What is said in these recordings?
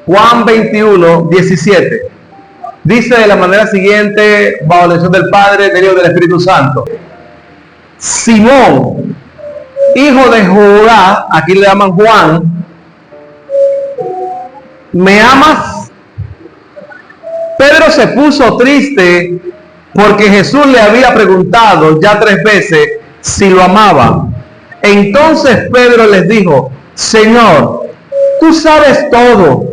Juan 21, 17. Dice de la manera siguiente, bajo la dirección del Padre, del Hijo y del Espíritu Santo. Simón, hijo de Judá, aquí le llaman Juan, ¿me amas? Pedro se puso triste porque Jesús le había preguntado ya 3 veces si lo amaba. Entonces Pedro les dijo: Señor, tú sabes todo,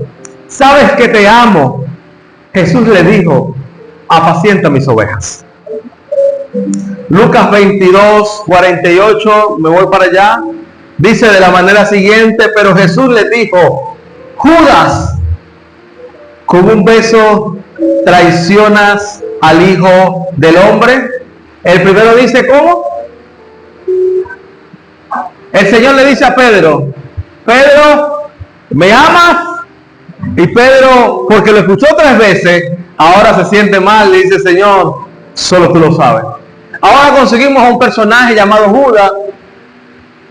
sabes que te amo. Jesús le dijo: apacienta mis ovejas. Lucas 22, 48, me voy para allá. Dice de la manera siguiente: pero Jesús le dijo: Judas, con un beso traicionas al Hijo del Hombre. El primero dice: ¿cómo? El Señor le dice a Pedro: Pedro, ¿me amas? Y Pedro, porque lo escuchó 3 veces, ahora se siente mal, le dice: Señor, solo tú lo sabes. Ahora conseguimos a un personaje llamado Judas.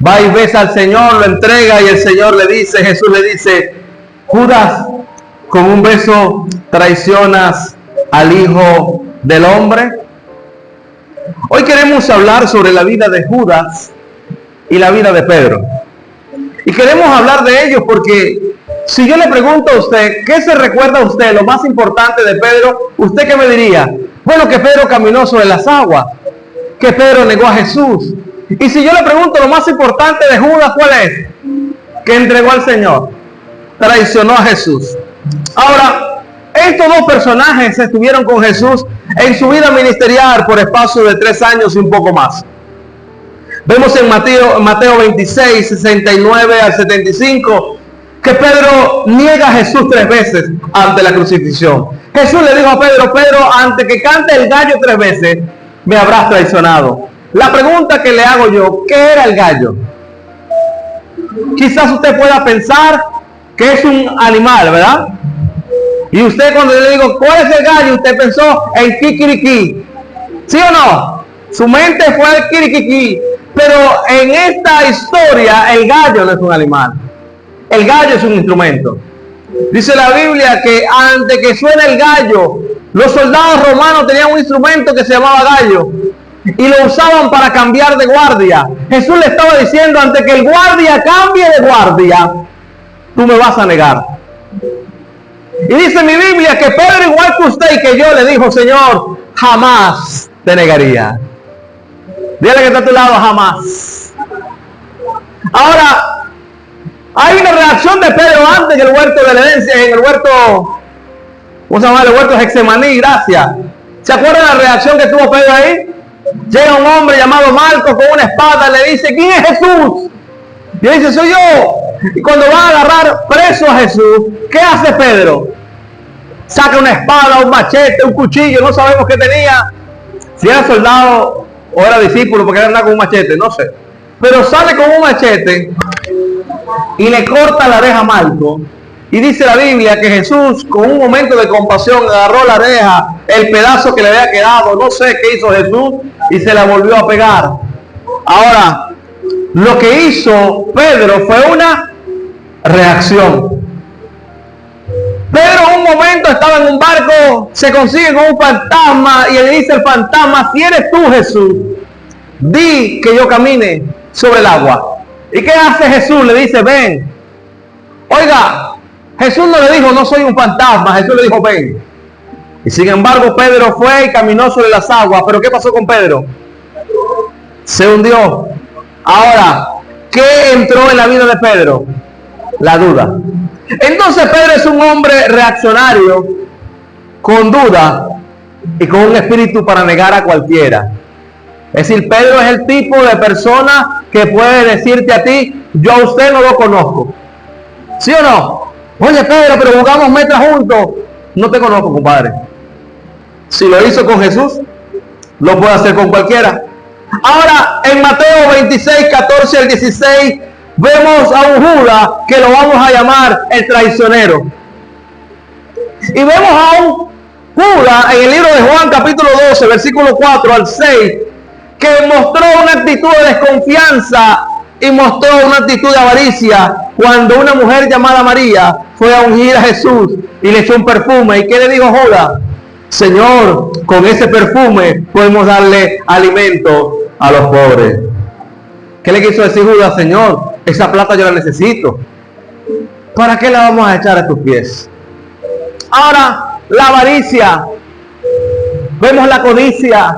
Va y besa al Señor, lo entrega, y el Señor le dice, Jesús le dice: Judas, con un beso traicionas al Hijo del Hombre. Hoy queremos hablar sobre la vida de Judas y la vida de Pedro. Y queremos hablar de ellos porque si yo le pregunto a usted, ¿qué se recuerda a usted lo más importante de Pedro? ¿Usted qué me diría? Bueno, que Pedro caminó sobre las aguas, que Pedro negó a Jesús. Y si yo le pregunto lo más importante de Judas, ¿cuál es? Que entregó al Señor, traicionó a Jesús. Ahora, estos 2 personajes estuvieron con Jesús en su vida ministerial por espacio de 3 años y un poco más. Vemos en Mateo 26, 69 al 75, que Pedro niega a Jesús 3 veces ante la crucifixión. Jesús le dijo a Pedro: Pedro, antes que cante el gallo 3 veces, me habrás traicionado. La pregunta que le hago yo: ¿qué era el gallo? Quizás usted pueda pensar que es un animal, ¿verdad? Y usted, cuando yo le digo ¿cuál es el gallo?, usted pensó en kikiriki, ¿sí o no? Su mente fue el kikiriki. Pero en esta historia el gallo no es un animal, el gallo es un instrumento. Dice la Biblia que antes que suene el gallo, los soldados romanos tenían un instrumento que se llamaba gallo y lo usaban para cambiar de guardia. Jesús le estaba diciendo: antes que el guardia cambie de guardia, tú me vas a negar. Y dice mi Biblia que Pedro, igual que usted y que yo, le dijo: Señor, jamás te negaría. Dile que está a tu lado: jamás. Ahora, hay una reacción de Pedro antes en el huerto de la herencia, en el huerto, ¿cómo se llama? El huerto de Getsemaní, gracias. ¿Se acuerdan la reacción que tuvo Pedro ahí? Llega un hombre llamado Marcos con una espada, le dice: ¿quién es Jesús? Y él dice: soy yo. Y cuando va a agarrar preso a Jesús, ¿qué hace Pedro? Saca una espada, un machete, un cuchillo, no sabemos qué tenía. Si era soldado o era discípulo, porque era andar con un machete, no sé. Pero sale con un machete y le corta la oreja a Marcos. Y dice la Biblia que Jesús, con un momento de compasión, agarró la oreja, el pedazo que le había quedado, no sé qué hizo Jesús, y se la volvió a pegar. Ahora, lo que hizo Pedro fue una reacción. Pedro en un momento estaba en un barco, se consigue con un fantasma y le dice al fantasma: si eres tú, Jesús, di que yo camine sobre el agua. ¿Y qué hace Jesús? Le dice: ven. Oiga, Jesús no le dijo: no soy un fantasma. Jesús le dijo: ven. Y sin embargo Pedro fue y caminó sobre las aguas. ¿Pero qué pasó con Pedro? Se hundió. Ahora, ¿qué entró en la vida de Pedro? La duda. Entonces Pedro es un hombre reaccionario, con duda y con un espíritu para negar a cualquiera. Es decir, Pedro es el tipo de persona que puede decirte a ti: yo a usted no lo conozco. ¿Sí o no? Oye, Pedro, pero jugamos metas juntos. No te conozco, compadre. Si lo hizo con Jesús, lo puede hacer con cualquiera. Ahora, en Mateo 26, 14 al 16, vemos a un Judas que lo vamos a llamar el traicionero. Y vemos a un Judas en el libro de Juan, capítulo 12, versículo 4 al 6, que mostró una actitud de desconfianza y mostró una actitud de avaricia cuando una mujer llamada María fue a ungir a Jesús y le echó un perfume. ¿Y qué le dijo Judas? Señor, con ese perfume podemos darle alimento a los pobres. ¿Qué le quiso decir Judas? Señor, esa plata yo la necesito. ¿Para qué la vamos a echar a tus pies? Ahora, la avaricia. Vemos la codicia,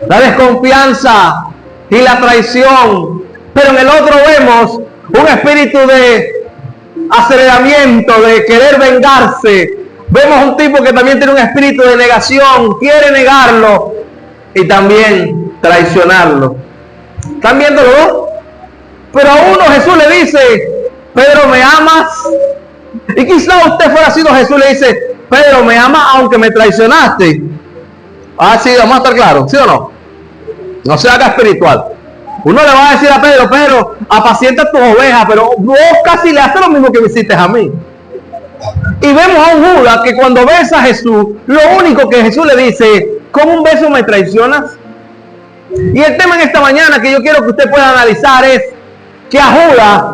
la desconfianza y la traición. Pero en el otro vemos un espíritu de aceleramiento, de querer vengarse. Vemos un tipo que también tiene un espíritu de negación, quiere negarlo y también traicionarlo. ¿Están viéndolo? Pero a uno Jesús le dice, Pedro, ¿me amas? Y quizá usted fuera sido Jesús, le dice, Pedro, ¿me amas aunque me traicionaste? Ah, sí, vamos a estar claros, ¿sí o no? No se haga espiritual. Uno le va a decir a Pedro, Pedro, apacienta tus ovejas, pero vos casi le haces lo mismo que me hiciste a mí. Y vemos a un Judas que cuando besa a Jesús, lo único que Jesús le dice, ¿con un beso me traicionas? Y el tema en esta mañana que yo quiero que usted pueda analizar es que a Judas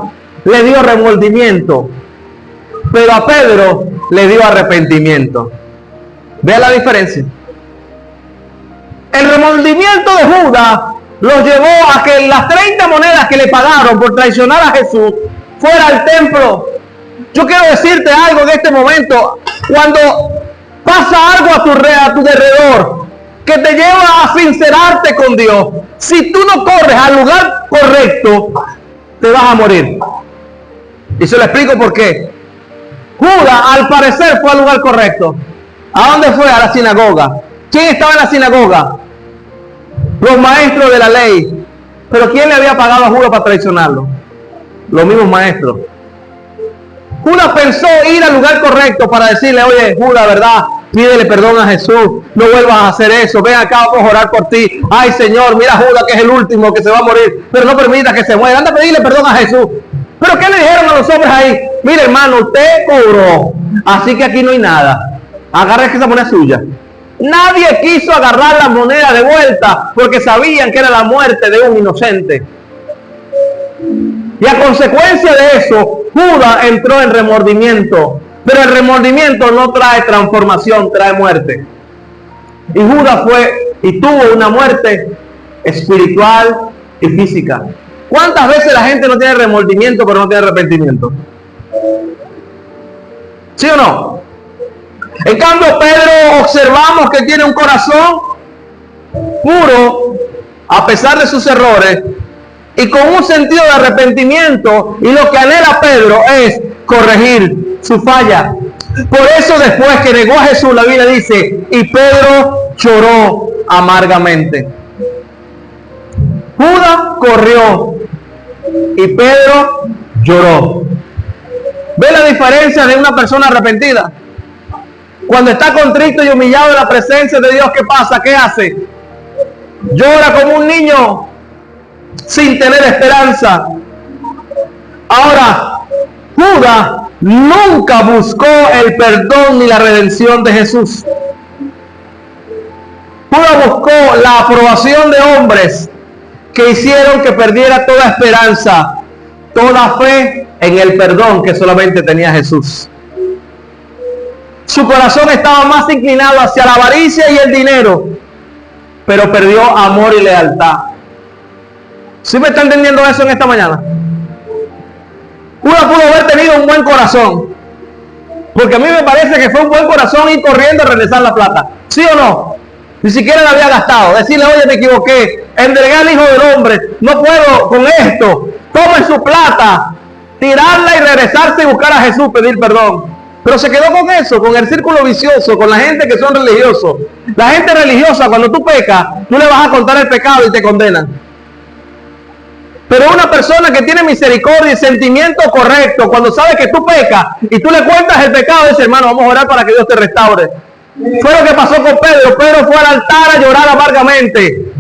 le dio remordimiento, pero a Pedro le dio arrepentimiento. Vea la diferencia. El remordimiento de Judas los llevó a que las 30 monedas que le pagaron por traicionar a Jesús fuera al templo. Yo quiero decirte algo en este momento. Cuando pasa algo a tu alrededor que te lleva a sincerarte con Dios, si tú no corres al lugar correcto, te vas a morir. Y se lo explico por qué. Judas, al parecer, fue al lugar correcto. ¿A dónde fue? A la sinagoga. ¿Quién estaba en la sinagoga? Los maestros de la ley. Pero ¿quién le había pagado a Judas para traicionarlo? Los mismos maestros. Judas pensó ir al lugar correcto para decirle, oye, Judas, ¿verdad? Pídele perdón a Jesús, no vuelvas a hacer eso, ven acá, vamos a orar por ti. Ay, Señor, mira Judas, que es el último que se va a morir, pero no permita que se muera. Anda a pedirle perdón a Jesús. ¿Pero qué le dijeron a los hombres ahí? Mire, hermano, usted cobró, así que aquí no hay nada. Agarre que esa moneda es suya. Nadie quiso agarrar la moneda de vuelta porque sabían que era la muerte de un inocente. Y a consecuencia de eso, Judas entró en remordimiento. Pero el remordimiento no trae transformación, trae muerte. Y Judas fue y tuvo una muerte espiritual y física. ¿Cuántas veces la gente no tiene remordimiento pero no tiene arrepentimiento? ¿Sí o no? En cambio, Pedro observamos que tiene un corazón puro a pesar de sus errores y con un sentido de arrepentimiento, y lo que anhela Pedro es corregir su falla. Por eso después que negó a Jesús, la Biblia dice, y Pedro lloró amargamente. Judas corrió y Pedro lloró. ¿Ve la diferencia de una persona arrepentida? Cuando está contrito y humillado en la presencia de Dios, ¿qué pasa? ¿Qué hace? Llora como un niño sin tener esperanza. Ahora, Judas nunca buscó el perdón ni la redención de Jesús. Judas buscó la aprobación de hombres que hicieron que perdiera toda esperanza, toda fe en el perdón que solamente tenía Jesús. Su corazón estaba más inclinado hacia la avaricia y el dinero, pero perdió amor y lealtad. ¿Sí me está entendiendo eso en esta mañana? Judas pudo haber tenido un buen corazón, porque a mí me parece que fue un buen corazón ir corriendo a regresar la plata. ¿Sí o no? Ni siquiera la había gastado. Decirle, oye, me equivoqué, entregué al Hijo del Hombre, no puedo con esto. Tomen su plata, tirarla y regresarse y buscar a Jesús, pedir perdón. Pero se quedó con eso, con el círculo vicioso, con la gente que son religiosos. La gente religiosa, cuando tú pecas, tú le vas a contar el pecado y te condenan. Pero una persona que tiene misericordia y sentimiento correcto, cuando sabe que tú pecas y tú le cuentas el pecado, dice, hermano, vamos a orar para que Dios te restaure. Fue lo que pasó con Pedro. Pedro fue al altar a llorar amargamente.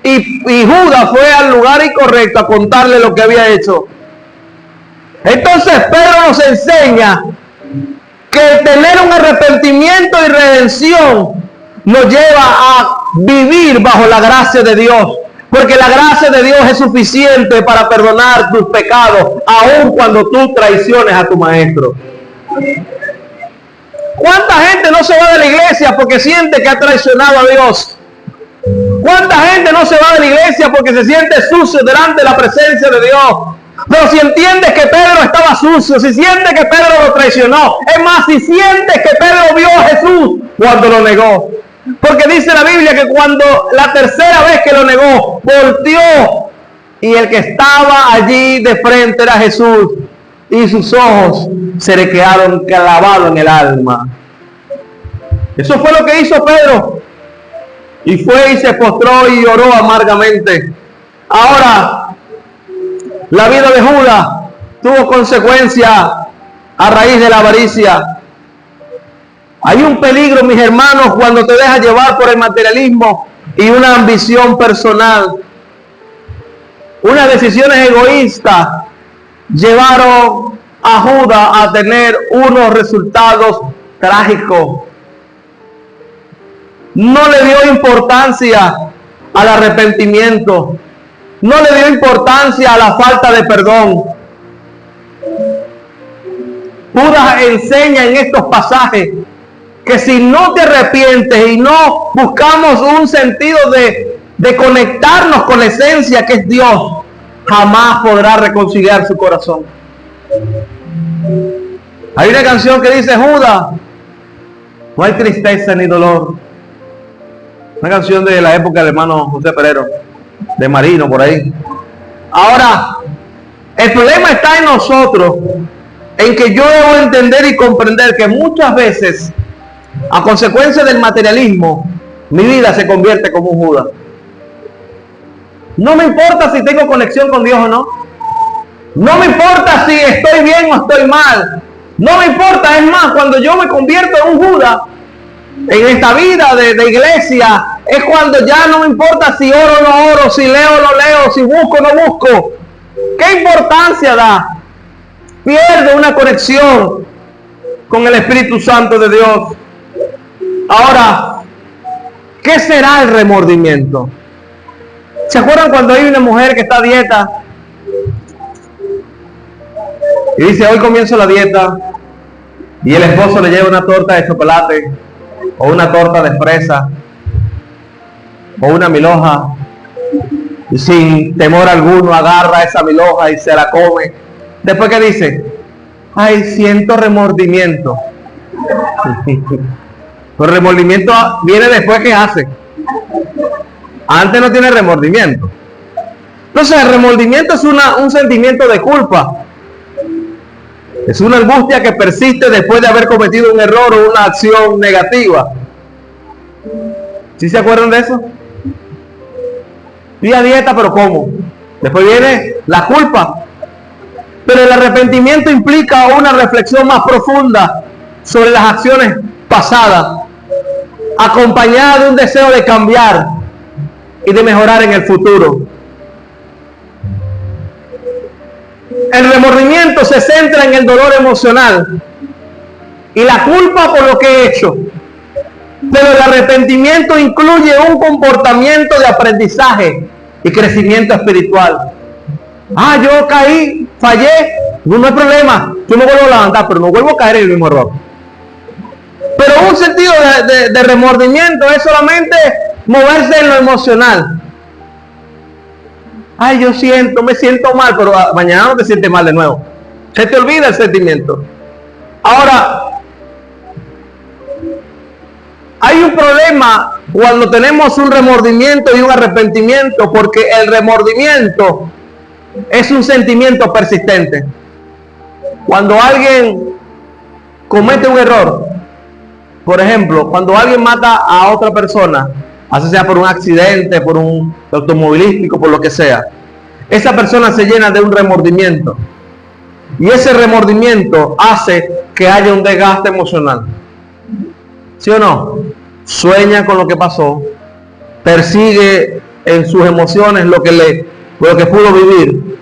Y Judas fue al lugar incorrecto a contarle lo que había hecho. Entonces Pedro nos enseña que tener un arrepentimiento y redención nos lleva a vivir bajo la gracia de Dios, Porque la gracia de Dios es suficiente para perdonar tus pecados, aun cuando tú traiciones a tu maestro. ¿Cuánta gente no se va de la iglesia porque siente que ha traicionado a Dios? ¿Cuánta gente no se va de la iglesia porque se siente sucio delante de la presencia de Dios? Pero si entiendes que Pedro estaba sucio, si sientes que Pedro lo traicionó, es más, si sientes que Pedro vio a Jesús cuando lo negó. Porque dice la Biblia que cuando la tercera vez que lo negó, volteó y el que estaba allí de frente era Jesús y sus ojos se le quedaron clavados en el alma. Eso fue lo que hizo Pedro. Y fue y se postró y lloró amargamente. Ahora, la vida de Judas tuvo consecuencias a raíz de la avaricia. Hay un peligro, mis hermanos, cuando te dejas llevar por el materialismo y una ambición personal. Unas decisiones egoístas llevaron a Judas a tener unos resultados trágicos. No le dio importancia al arrepentimiento. No le dio importancia a la falta de perdón. Judas enseña en estos pasajes que si no te arrepientes y no buscamos un sentido de conectarnos con la esencia que es Dios, jamás podrá reconciliar su corazón. Hay una canción que dice: Judas, no hay tristeza ni dolor. Una canción de la época del hermano José Perero, de Marino, por ahí. Ahora, el problema está en nosotros, en que yo debo entender y comprender que muchas veces, a consecuencia del materialismo, mi vida se convierte como un Judas. No me importa si tengo conexión con Dios o no. No me importa si estoy bien o estoy mal. No me importa, es más, cuando yo me convierto en un Judas, en esta vida de iglesia, es cuando ya no me importa si oro o no oro, si leo o no leo, si busco o no busco. ¿Qué importancia da? Pierdo una conexión con el Espíritu Santo de Dios. Ahora, ¿qué será el remordimiento? ¿Se acuerdan cuando hay una mujer que está a dieta y dice: hoy comienzo la dieta, y el esposo le lleva una torta de chocolate o una torta de fresa o una milhoja, y sin temor alguno agarra esa milhoja y se la come? Después, ¿qué dice? Ay, siento remordimiento. El remordimiento viene después que hace. Antes no tiene remordimiento. Entonces el remordimiento es un sentimiento de culpa. Es una angustia que persiste después de haber cometido un error o una acción negativa. ¿Sí se acuerdan de eso? Fui a dieta, pero ¿cómo? Después viene la culpa. Pero el arrepentimiento implica una reflexión más profunda sobre las acciones pasadas, acompañada de un deseo de cambiar y de mejorar en el futuro. El remordimiento se centra en el dolor emocional y la culpa por lo que he hecho, pero el arrepentimiento incluye un comportamiento de aprendizaje y crecimiento espiritual. Ah, yo caí, fallé, no hay problema, yo me vuelvo a levantar, pero no vuelvo a caer en el mismo error. Pero un sentido de remordimiento es solamente moverse en lo emocional. Ay, yo me siento mal, pero mañana no te sientes mal de nuevo. Se te olvida el sentimiento. Ahora, hay un problema cuando tenemos un remordimiento y un arrepentimiento, porque el remordimiento es un sentimiento persistente. Cuando alguien comete un error, por ejemplo, cuando alguien mata a otra persona, así sea por un accidente, por un automovilístico, por lo que sea, esa persona se llena de un remordimiento. Y ese remordimiento hace que haya un desgaste emocional. ¿Sí o no? Sueña con lo que pasó, persigue en sus emociones lo que pudo vivir.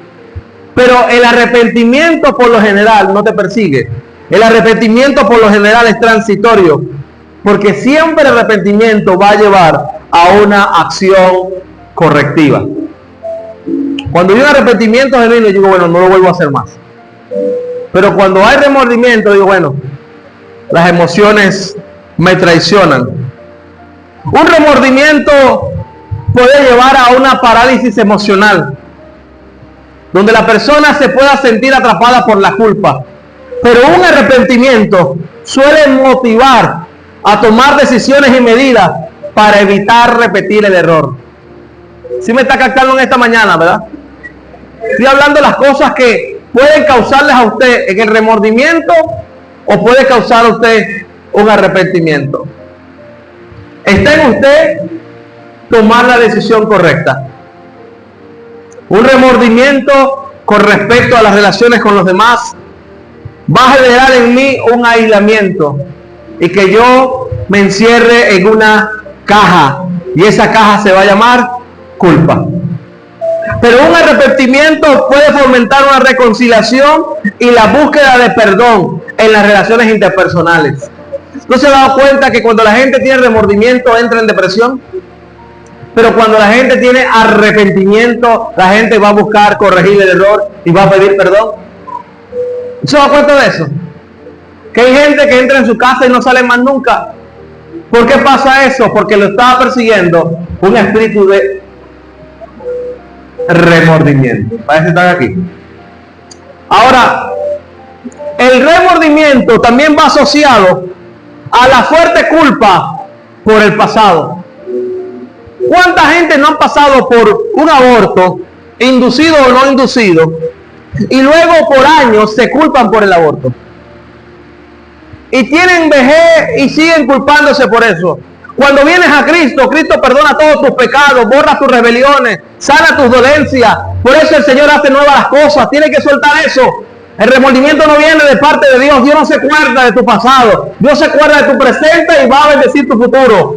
Pero el arrepentimiento por lo general no te persigue. El arrepentimiento por lo general es transitorio, porque siempre el arrepentimiento va a llevar a una acción correctiva. Cuando hay un arrepentimiento genuino, yo digo, bueno, no lo vuelvo a hacer más. Pero cuando hay remordimiento, digo, bueno, las emociones me traicionan. Un remordimiento puede llevar a una parálisis emocional, donde la persona se pueda sentir atrapada por la culpa. Pero un arrepentimiento suele motivar a tomar decisiones y medidas para evitar repetir el error. ¿Sí me está captando en esta mañana, verdad? Estoy hablando de las cosas que pueden causarles a usted en el remordimiento o puede causar a usted un arrepentimiento. Está en usted tomar la decisión correcta. Un remordimiento con respecto a las relaciones con los demás va a generar en mí un aislamiento y que yo me encierre en una caja, y esa caja se va a llamar culpa. Pero un arrepentimiento puede fomentar una reconciliación y la búsqueda de perdón en las relaciones interpersonales. ¿No se ha dado cuenta que cuando la gente tiene remordimiento entra en depresión? Pero cuando la gente tiene arrepentimiento, la gente va a buscar corregir el error y va a pedir perdón. ¿Se da cuenta de eso? Que hay gente que entra en su casa y no sale más nunca. ¿Por qué pasa eso? Porque lo estaba persiguiendo un espíritu de remordimiento. Parece que están aquí. Ahora, el remordimiento también va asociado a la fuerte culpa por el pasado. ¿Cuánta gente no han pasado por un aborto, inducido o no inducido, y luego por años se culpan por el aborto? Y tienen vejez y siguen culpándose por eso. Cuando vienes a Cristo, Cristo perdona todos tus pecados, borra tus rebeliones, sana tus dolencias. Por eso el Señor hace nuevas las cosas. Tienes que soltar eso. El remordimiento no viene de parte de Dios. Dios no se acuerda de tu pasado. Dios se acuerda de tu presente y va a bendecir tu futuro.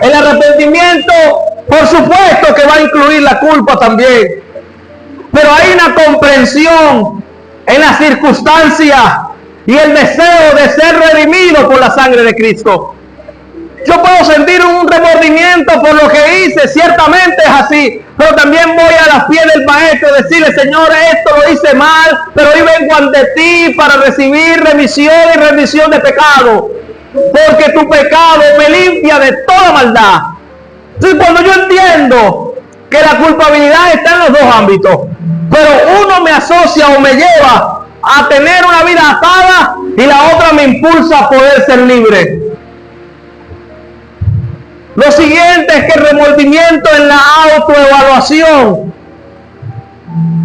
El arrepentimiento, por supuesto que va a incluir la culpa también. Pero hay una comprensión en las circunstancias y el deseo de ser redimido por la sangre de Cristo. Yo puedo sentir un remordimiento por lo que hice, ciertamente es así, pero también voy a los pies del maestro y decirle, Señor, esto lo hice mal, pero hoy vengo ante ti para recibir remisión y rendición de pecado, porque tu pecado me limpia de toda maldad. Entonces, cuando yo entiendo que la culpabilidad está en los dos ámbitos, pero uno me asocia o me lleva a tener una vida atada y la otra me impulsa a poder ser libre. Lo siguiente es que el remordimiento en la autoevaluación,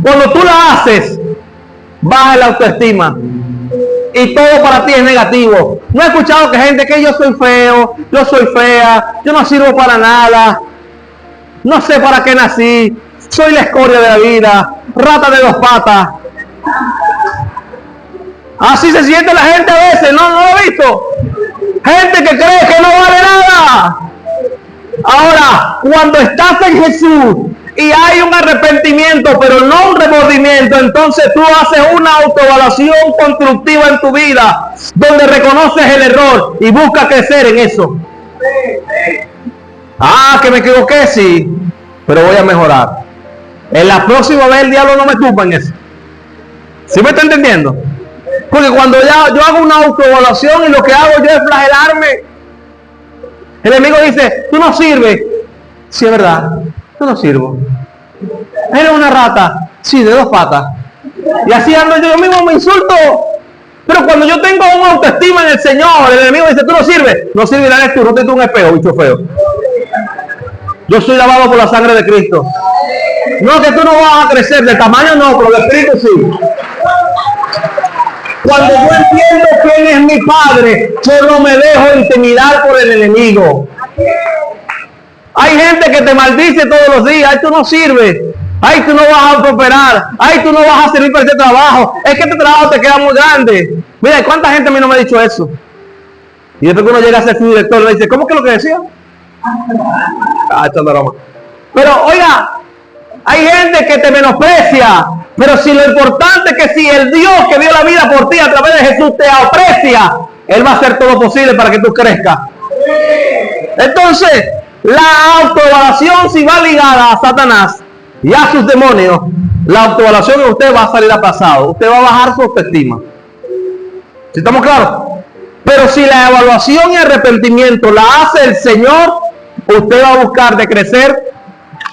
cuando tú la haces, baja la autoestima y todo para ti es negativo. No he escuchado que gente que yo soy feo, yo soy fea, yo no sirvo para nada, no sé para qué nací, soy la escoria de la vida, rata de dos patas. Así se siente la gente a veces, ¿no lo he visto? Gente que cree que no vale nada. Ahora, cuando estás en Jesús y hay un arrepentimiento, pero no un remordimiento, entonces tú haces una autoevaluación constructiva en tu vida, donde reconoces el error y buscas crecer en eso. Ah, que me equivoqué, sí, pero voy a mejorar. En la próxima vez el diablo no me tumba en eso. ¿Sí me está entendiendo? Porque cuando yo hago una autoevaluación y lo que hago yo es flagelarme, el enemigo dice, tú no sirves. Sí, es verdad, yo no sirvo. Eres una rata, sí, de dos patas. Y así ando yo mismo, me insulto. Pero cuando yo tengo una autoestima en el Señor, el enemigo dice, tú no sirves. No servirás tú, no te un espejo, bicho feo. Yo soy lavado por la sangre de Cristo. No, que tú no vas a crecer, de tamaño no, pero de espíritu sí. Cuando yo entiendo quién es mi Padre, yo no me dejo intimidar por el enemigo. Hay gente que te maldice todos los días, ay, tú no sirves, ay, tú no vas a prosperar, ay, tú no vas a servir para este trabajo, es que este trabajo te queda muy grande. Mira, ¿cuánta gente a mí no me ha dicho eso? Y después que uno llega a ser su director, le dice, ¿cómo que lo que decía? Ah, echando broma. Pero, oiga, hay gente que te menosprecia, pero si lo importante es que si el Dios que dio la vida por ti a través de Jesús te aprecia, Él va a hacer todo posible para que tú crezcas. Entonces, la autoevaluación, si va ligada a Satanás y a sus demonios, la autoevaluación en usted va a salir aplazado. Usted va a bajar su autoestima. ¿Sí estamos claros? Pero si la evaluación y arrepentimiento la hace el Señor, usted va a buscar de crecer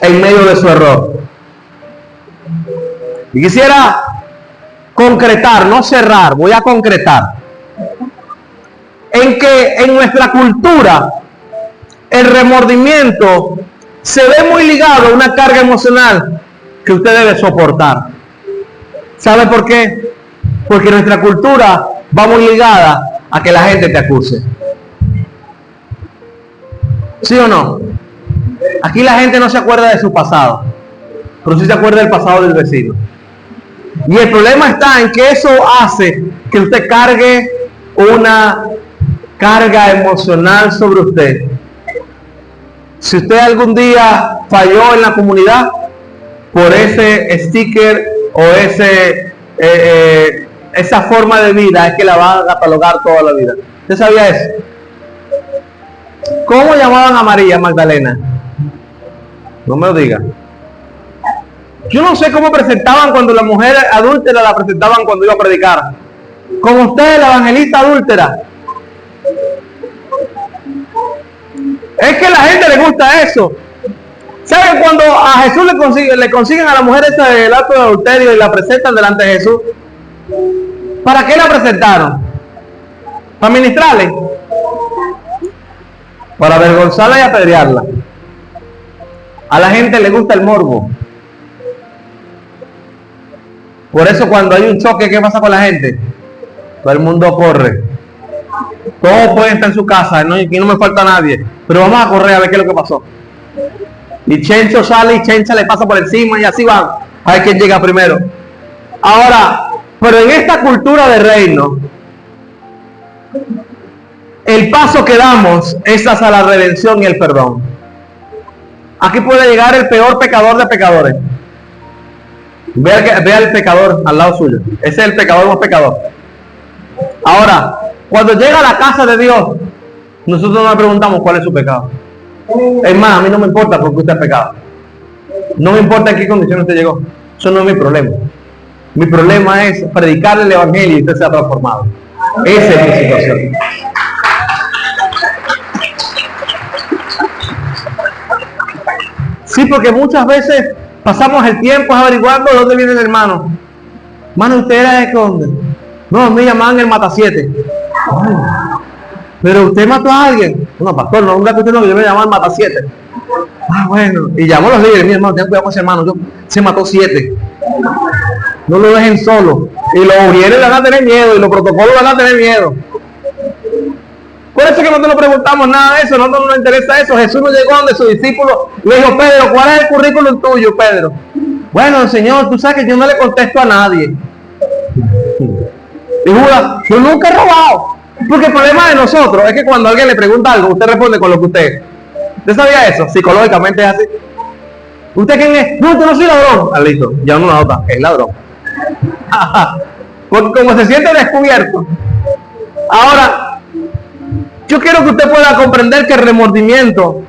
en medio de su error. Y quisiera concretar, no cerrar, voy a concretar, en que en nuestra cultura el remordimiento se ve muy ligado a una carga emocional que usted debe soportar. ¿Sabe por qué? Porque nuestra cultura va muy ligada a que la gente te acuse. ¿Sí o no? Aquí la gente no se acuerda de su pasado, pero sí se acuerda del pasado del vecino. Y el problema está en que eso hace que usted cargue una carga emocional sobre usted. Si usted algún día falló en la comunidad por ese sticker o esa forma de vida, es que la va a catalogar toda la vida. ¿Usted sabía eso? ¿Cómo llamaban a María Magdalena? No me lo diga. Yo no sé cómo presentaban cuando la mujer adúltera la presentaban cuando iba a predicar. Como usted, la evangelista adúltera. Es que a la gente le gusta eso. ¿Saben cuando a Jesús le consiguen a la mujer esa del acto de adulterio y la presentan delante de Jesús? ¿Para qué la presentaron? ¿Para ministrarle? Para avergonzarla y apedrearla. A la gente le gusta el morbo. Por eso cuando hay un choque, ¿qué pasa con la gente? Todo el mundo corre. Todos pueden estar en su casa, ¿no? Aquí no me falta nadie. Pero vamos a correr a ver qué es lo que pasó. Y Chencho sale y Chencha le pasa por encima y así van. A ver quién llega primero. Ahora, pero en esta cultura de reino, el paso que damos es hacia la redención y el perdón. Aquí puede llegar el peor pecador de pecadores. Vea el pecador al lado suyo. Ese es el pecador más pecador. Ahora, cuando llega a la casa de Dios, nosotros no le preguntamos cuál es su pecado. Es más, a mí no me importa porque usted ha pecado. No me importa en qué condición usted llegó. Eso no es mi problema. Mi problema es predicarle el evangelio y usted se ha transformado. Esa es mi situación. Sí, porque muchas veces pasamos el tiempo averiguando de dónde viene el hermano. Hermano, ¿usted era de dónde? No, me llamaban el Matasiete. Pero usted mató a alguien. No, pastor, no, un usted no, yo me llamaba el Matasiete. Ah, bueno. Y llamó a los líderes, mi hermano, ten cuidado con ese hermano, se mató 7. No lo dejen solo. Y los ujieres van a tener miedo, y los protocolos van a tener miedo. Por eso es que no te lo preguntamos nada de eso, no nos interesa eso. Jesús no llegó donde su discípulo le dijo: Pedro, ¿cuál es el currículum tuyo, Pedro? Bueno, Señor, tú sabes que yo no le contesto a nadie. Y Judas: yo nunca he robado. Porque el problema de nosotros es que cuando alguien le pregunta algo, usted responde con lo que usted es. ¿Usted sabía eso? Psicológicamente es así. ¿Usted quién es? No, yo no soy ladrón. Ah, listo, ya uno nota, es ladrón. Porque como se siente descubierto. Ahora, yo quiero que usted pueda comprender que el remordimiento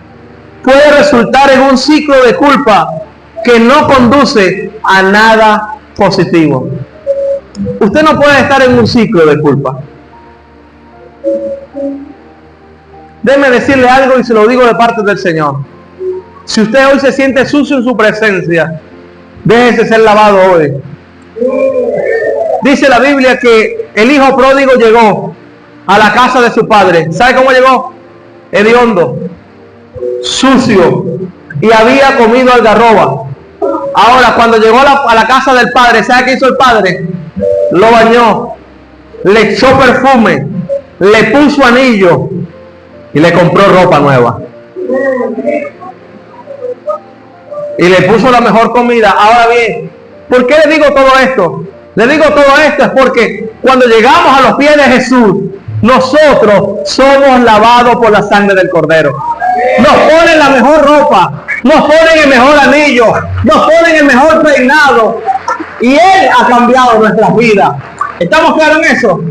puede resultar en un ciclo de culpa que no conduce a nada positivo. Usted no puede estar en un ciclo de culpa. Déjeme decirle algo y se lo digo de parte del Señor. Si usted hoy se siente sucio en su presencia, déjese ser lavado hoy. Dice la Biblia que el hijo pródigo llegó a la casa de su padre. ¿Sabe cómo llegó? Hediondo, sucio, y había comido algarroba. Ahora, cuando llegó a la casa del padre, ¿sabe qué hizo el padre? Lo bañó, le echó perfume, le puso anillo y le compró ropa nueva. Y le puso la mejor comida. Ahora bien, ¿por qué le digo todo esto? Le digo todo esto es porque cuando llegamos a los pies de Jesús, nosotros somos lavados por la sangre del Cordero. Nos ponen la mejor ropa, nos ponen el mejor anillo, nos ponen el mejor peinado, y Él ha cambiado nuestras vidas. ¿Estamos claros en eso?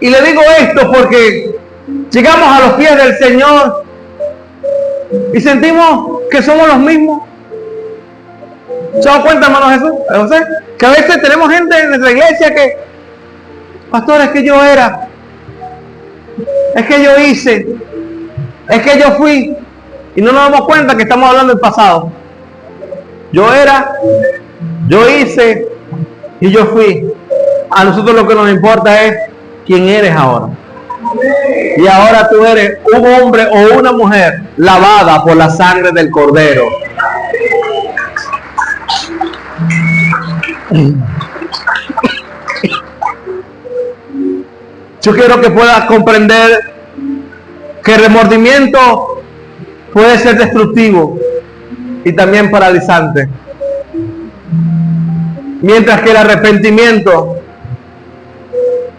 Y le digo esto porque llegamos a los pies del Señor y sentimos que somos los mismos. ¿Se dan cuenta, hermano Jesús? Que a veces tenemos gente en nuestra iglesia que, pastor, es que yo era, es que yo hice, es que yo fui, y no nos damos cuenta que estamos hablando del pasado. Yo era, yo hice y yo fui. A nosotros lo que nos importa es quién eres ahora. Y ahora tú eres un hombre o una mujer lavada por la sangre del Cordero. Yo quiero que puedas comprender que el remordimiento puede ser destructivo y también paralizante, mientras que el arrepentimiento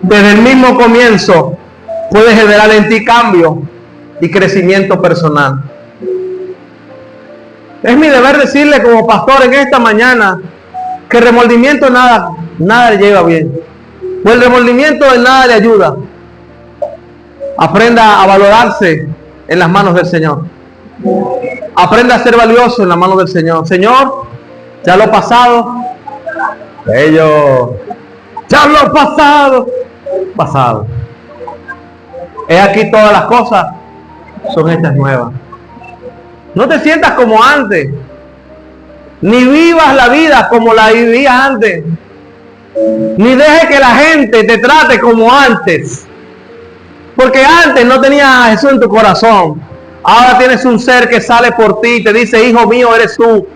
desde el mismo comienzo puede generar en ti cambio y crecimiento personal. Es mi deber decirle como pastor en esta mañana que el remordimiento nada le lleva bien, pues el remordimiento de nada le ayuda. Aprenda a valorarse en las manos del Señor. Aprenda a ser valioso en las manos del Señor. Señor, ya lo pasado, ya lo pasado. He aquí todas las cosas son hechas nuevas. No te sientas como antes, ni vivas la vida como la vivías antes, ni dejes que la gente te trate como antes, porque antes no tenías a Jesús en tu corazón. Ahora tienes un ser que sale por ti y te dice: hijo mío eres tú,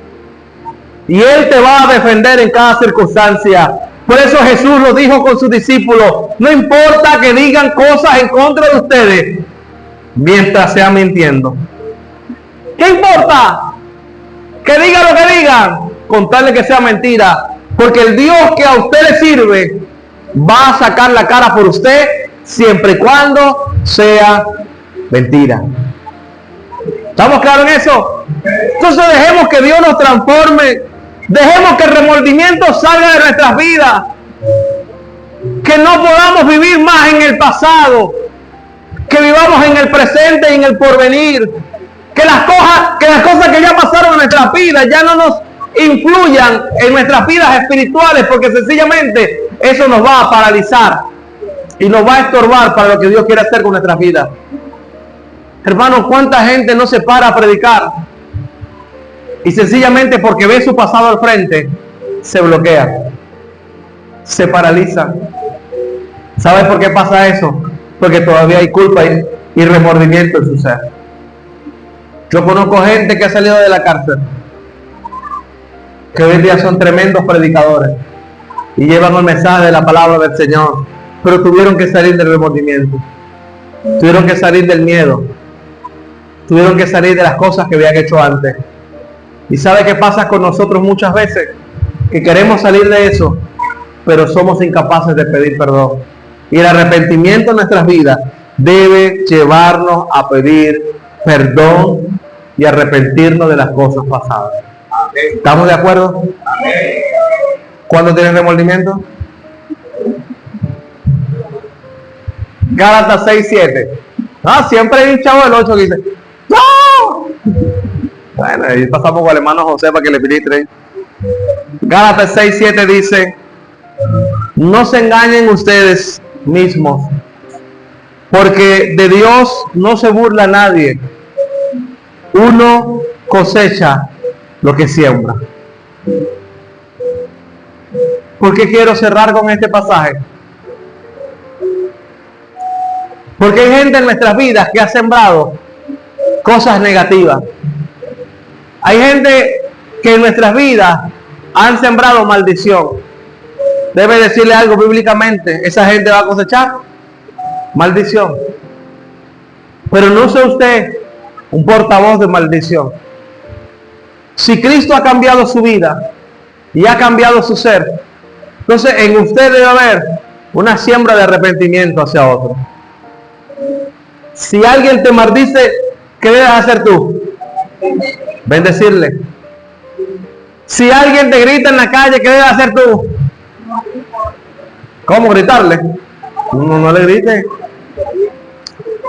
y Él te va a defender en cada circunstancia. Por eso Jesús lo dijo con sus discípulos: no importa que digan cosas en contra de ustedes mientras sean mintiendo. ¿Qué importa? Que digan lo que digan, con tal de que sea mentira, porque el Dios que a usted le sirve va a sacar la cara por usted siempre y cuando sea mentira. ¿Estamos claros en eso? Entonces dejemos que Dios nos transforme. Dejemos que el remordimiento salga de nuestras vidas. Que no podamos vivir más en el pasado. Que vivamos en el presente y en el porvenir. Que las cosas que ya pasaron en nuestras vidas ya no nos influyan en nuestras vidas espirituales, porque sencillamente eso nos va a paralizar y nos va a estorbar para lo que Dios quiere hacer con nuestras vidas. Hermanos, ¿cuánta gente no se para a predicar? Y sencillamente porque ve su pasado al frente, se bloquea, se paraliza. ¿Sabes por qué pasa eso? Porque todavía hay culpa y remordimiento en su ser. Yo conozco gente que ha salido de la cárcel, que hoy en día son tremendos predicadores y llevan el mensaje de la palabra del Señor, pero tuvieron que salir del remordimiento, tuvieron que salir del miedo, tuvieron que salir de las cosas que habían hecho antes. ¿Y sabe qué pasa con nosotros muchas veces? Que queremos salir de eso, pero somos incapaces de pedir perdón. Y el arrepentimiento en nuestras vidas debe llevarnos a pedir perdón y arrepentirnos de las cosas pasadas. ¿Estamos de acuerdo? ¿Cuándo tienes remordimiento? Gálatas 6:7. Siempre hay un chavo del 8 que dice: ¡no! Bueno, ahí pasamos con el hermano José para que le ministre. Gálatas 6:7 dice: no se engañen ustedes mismos, porque de Dios no se burla nadie. Uno cosecha lo que siembra. ¿Por qué quiero cerrar con este pasaje? Porque hay gente en nuestras vidas que ha sembrado cosas negativas. Hay gente que en nuestras vidas han sembrado maldición. Debe decirle algo bíblicamente: esa gente va a cosechar maldición. Pero no sea usted un portavoz de maldición. Si Cristo ha cambiado su vida y ha cambiado su ser, entonces en usted debe haber una siembra de arrepentimiento hacia otro. Si alguien te maldice, ¿qué debes hacer tú? Bendecirle. Si alguien te grita en la calle, ¿qué debes hacer tú? ¿Cómo gritarle? No le grite.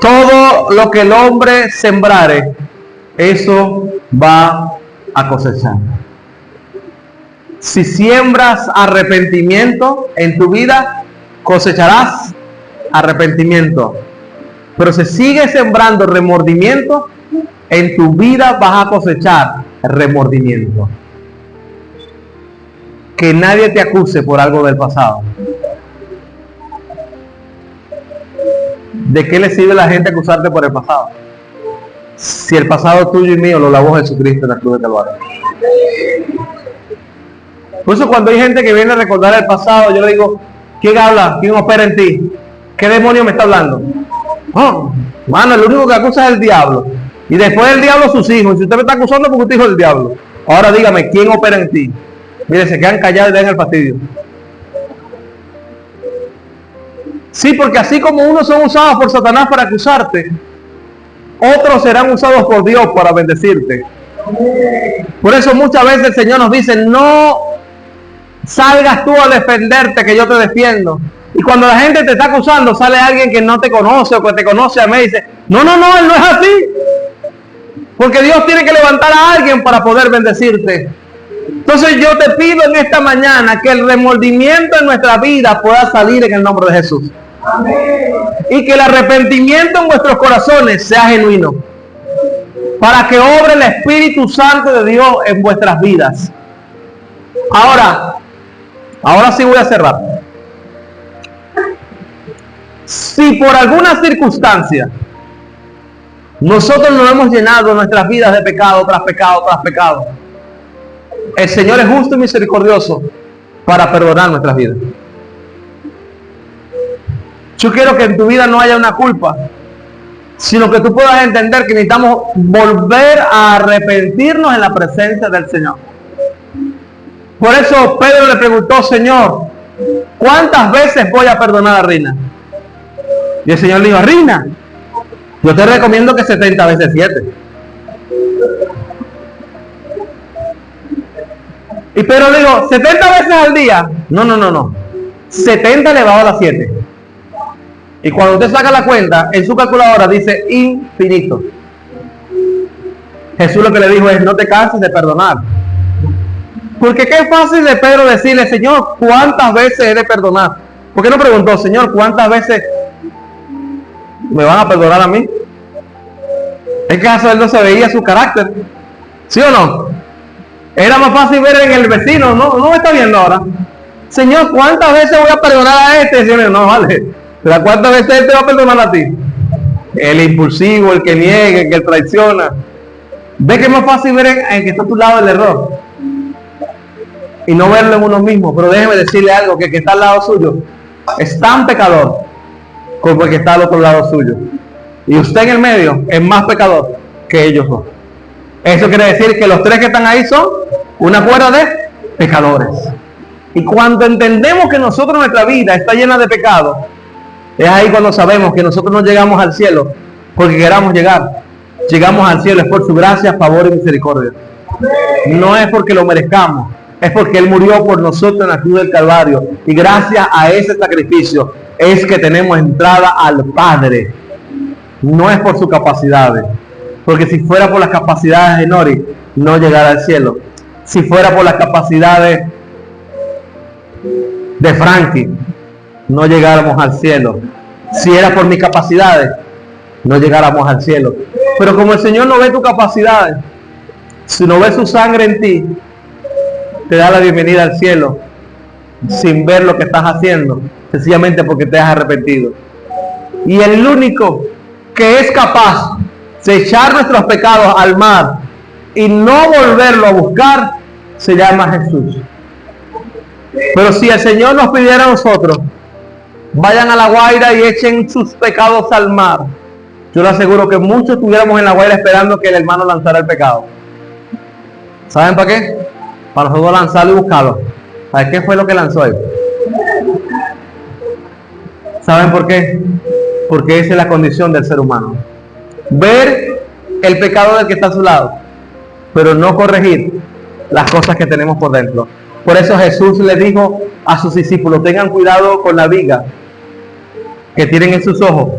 Todo lo que el hombre sembrare, eso va a cosechar. Si siembras arrepentimiento en tu vida, cosecharás arrepentimiento. Pero si sigues sembrando remordimiento, en tu vida vas a cosechar remordimiento. Que nadie te acuse por algo del pasado. ¿De qué le sirve a la gente acusarte por el pasado? Si el pasado tuyo y mío lo lavó Jesucristo en la cruz de Calvario. Por eso cuando hay gente que viene a recordar el pasado, yo le digo, ¿quién habla? ¿Quién opera en ti? ¿Qué demonio me está hablando? Oh, mano, el único que acusa es el diablo. Y después el diablo sus hijos. Y si usted me está acusando porque usted es hijo del diablo. Ahora dígame, ¿quién opera en ti? Mire, se quedan callados y dejan el fastidio. Sí, porque así como unos son usados por Satanás para acusarte, otros serán usados por Dios para bendecirte. Por eso muchas veces el Señor nos dice, no salgas tú a defenderte, que yo te defiendo. Y cuando la gente te está acusando, sale alguien que no te conoce o que te conoce a mí y dice, no, él no es así. Porque Dios tiene que levantar a alguien para poder bendecirte. Entonces yo te pido en esta mañana que el remordimiento en nuestra vida pueda salir en el nombre de Jesús. Amén. Y que el arrepentimiento en vuestros corazones sea genuino. Para que obre el Espíritu Santo de Dios en vuestras vidas. Ahora sí voy a cerrar. Si por alguna circunstancia nosotros nos hemos llenado nuestras vidas de pecado tras pecado tras pecado, el Señor es justo y misericordioso para perdonar nuestras vidas. Yo quiero que en tu vida no haya una culpa, sino que tú puedas entender que necesitamos volver a arrepentirnos en la presencia del Señor. Por eso Pedro le preguntó, Señor, ¿cuántas veces voy a perdonar a Rina? Y el Señor le dijo, Rina, yo te recomiendo que 70 veces 7. Y Pedro le dijo, 70 veces al día. No. 70 elevado a las 7. Y cuando usted saca la cuenta, en su calculadora dice infinito. Jesús lo que le dijo es, no te canses de perdonar. Porque qué fácil de Pedro decirle, Señor, ¿cuántas veces he de perdonar? ¿Por qué no preguntó, Señor, cuántas veces me van a perdonar a mí? En caso él no se veía su carácter. ¿Sí o no? Era más fácil ver en el vecino, no me está viendo ahora. Señor, ¿cuántas veces voy a perdonar a este? Señor, no, vale. ¿Pero cuántas veces él te va a perdonar a ti? El impulsivo, el que niegue, el que traiciona. Ve que es más fácil ver en que está a tu lado el error y no verlo en uno mismo. Pero déjeme decirle algo, que el que está al lado suyo es tan pecador como el que está al otro lado suyo. Y usted en el medio es más pecador que ellos dos. Eso quiere decir que los tres que están ahí son una cuerda de pecadores. Y cuando entendemos que nosotros, nuestra vida está llena de pecado, es ahí cuando sabemos que nosotros no llegamos al cielo porque queramos llegar. Llegamos al cielo es por su gracia, favor y misericordia. No es porque lo merezcamos, es porque Él murió por nosotros en la cruz del Calvario. Y gracias a ese sacrificio es que tenemos entrada al Padre. No es por sus capacidades. Porque si fuera por las capacidades de Nori, no llegara al cielo. Si fuera por las capacidades de Frankie, no llegáramos al cielo. Si era por mis capacidades, no llegáramos al cielo. Pero como el Señor no ve tus capacidades, si no ve su sangre en ti, te da la bienvenida al cielo sin ver lo que estás haciendo, sencillamente porque te has arrepentido. Y el único que es capaz de echar nuestros pecados al mar y no volverlo a buscar se llama Jesús. Pero si el Señor nos pidiera a nosotros, vayan a La Guaira y echen sus pecados al mar, yo le aseguro que muchos estuviéramos en La Guaira esperando que el hermano lanzara el pecado. ¿Saben para qué? Para nosotros lanzarlo y buscarlo. ¿Saben qué fue lo que lanzó él? ¿Saben por qué? Porque esa es la condición del ser humano. Ver el pecado del que está a su lado, pero no corregir las cosas que tenemos por dentro. Por eso Jesús le dijo a sus discípulos: tengan cuidado con la viga que tienen en sus ojos,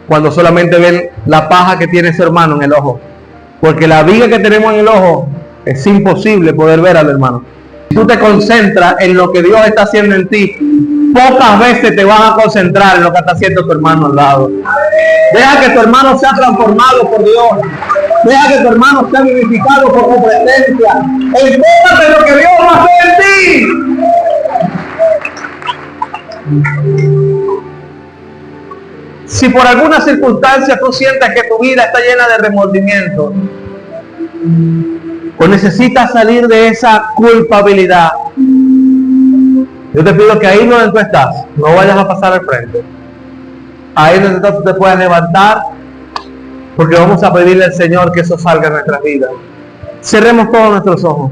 cuando solamente ven la paja que tiene su hermano en el ojo. Porque la viga que tenemos en el ojo es imposible poder ver al hermano. Si tú te concentras en lo que Dios está haciendo en ti, pocas veces te vas a concentrar en lo que está haciendo tu hermano al lado. Deja que tu hermano sea transformado por Dios. Deja que tu hermano sea vivificado por su presencia. Enfócate en lo que Dios va a hacer en ti. Si por alguna circunstancia tú sientes que tu vida está llena de remordimiento, o necesitas salir de esa culpabilidad, yo te pido que ahí donde tú estás, no vayas a pasar al frente. Ahí donde tú te puedas levantar, porque vamos a pedirle al Señor que eso salga en nuestras vidas. Cerremos todos nuestros ojos.